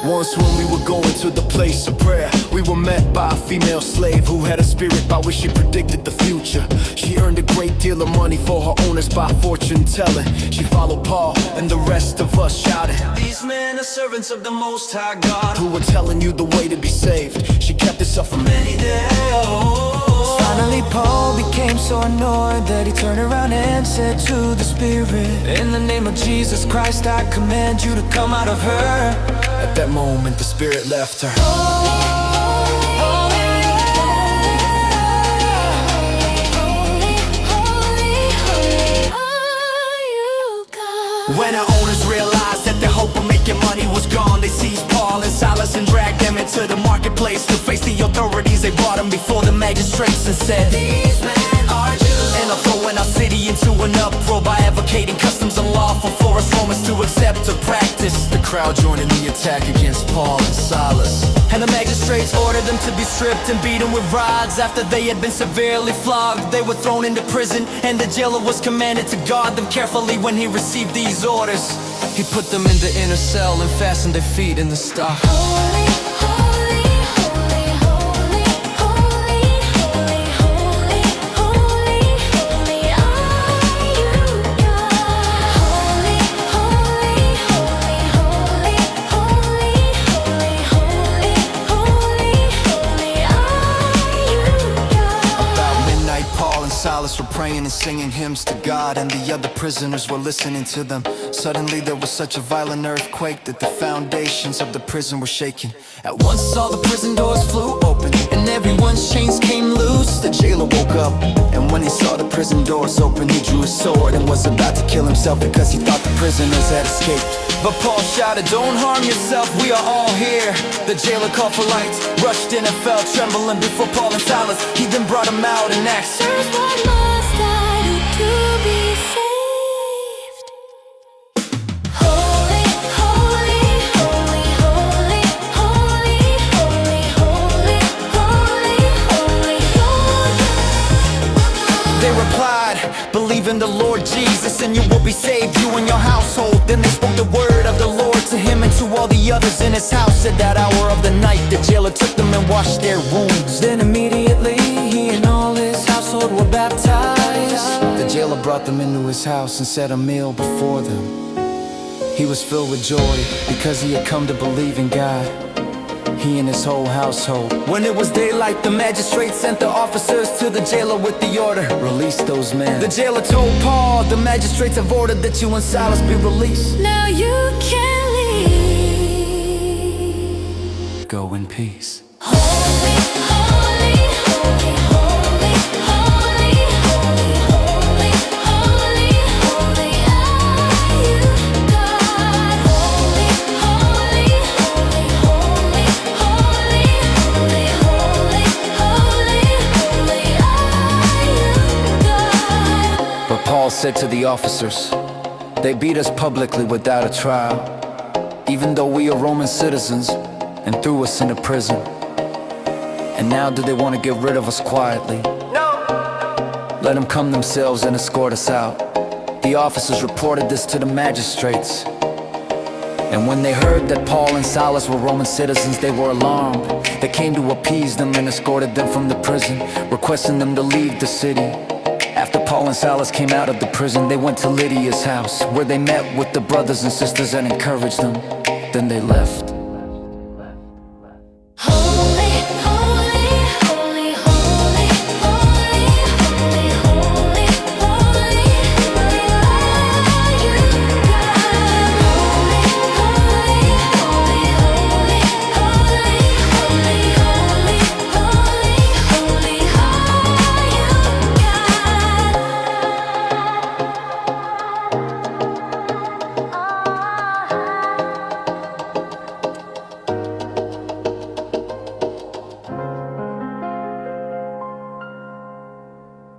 Once when we were going to the place of prayer, we were met by a female slave who had a spirit by which she predicted the future. She earned a great deal of money for her owners by fortune telling. She followed Paul and the rest of us shouted, "These men are servants of the Most High God, who were telling you the way to be saved." She kept this up for many days. Finally Paul became so annoyed that he turned around and said to the spirit, "In the name of Jesus Christ, I command you to come out of her." At that moment the spirit left her. When her owners realized that their hope of making money was gone, they seized Paul and Silas and dragged them into the marketplace. To face the authorities, they brought them before the magistrates and said, "These men are Jews, and are throwing our city into an uproar by advocating customs unlawful for us Romans to accept or practice." The crowd joined in the attack against Paul and Silas, and the magistrates ordered them to be stripped and beaten with rods. After they had been severely flogged, they were thrown into prison, and the jailer was commanded to guard them carefully when he received these orders. He put them in the inner cell and fastened their feet in the stocks. Holy, holy, holy, holy, holy, holy, holy, holy, holy are you, God. Holy, holy, holy, holy, holy, holy, holy, holy, holy are you, God. About midnight, Paul and Silas were praying and singing hymns to God, and the other prisoners were listening to them. Suddenly there was such a violent earthquake that the foundations of the prison were shaking. At once all the prison doors flew open, and everyone's chains came loose. The jailer woke up, and when he saw the prison doors open, he drew his sword and was about to kill himself because he thought the prisoners had escaped. But Paul shouted, "Don't harm yourself, we are all here." The jailer called for lights, rushed in and fell trembling before Paul and Silas. He then brought them out and asked, Sirs, what must I do to be saved? Holy, holy, holy, holy, holy, holy, holy, holy, holy, holy. They replied, "Believe in the Lord Jesus and you will be saved, you and your household." Then they spoke the word of the Lord to him and to all the others in his house. At that hour of the night, the jailer took them and washed their wounds. Then immediately he and all his household were baptized. The jailer brought them into his house and set a meal before them. He was filled with joy because he had come to believe in God, he and his whole household. When it was daylight, the magistrate sent the officers to the jailer with the order, "Release those men." The jailer told Paul, "The magistrates have ordered that you and Silas be released. Now you can leave. Go in peace." Holy, holy, holy, holy, holy, holy, holy, holy, holy are you, God. Holy, holy, holy, holy, holy, holy, holy, holy, holy are you, God. But Paul said to the officers, "They beat us publicly without a trial, even though we are Roman citizens, and threw us into prison. And now do they want to get rid of us quietly? No! Let them come themselves and escort us out." The officers reported this to the magistrates, and when they heard that Paul and Silas were Roman citizens, they were alarmed. They came to appease them and escorted them from the prison, requesting them to leave the city. After Paul and Silas came out of the prison, they went to Lydia's house, where they met with the brothers and sisters and encouraged them. Then they left.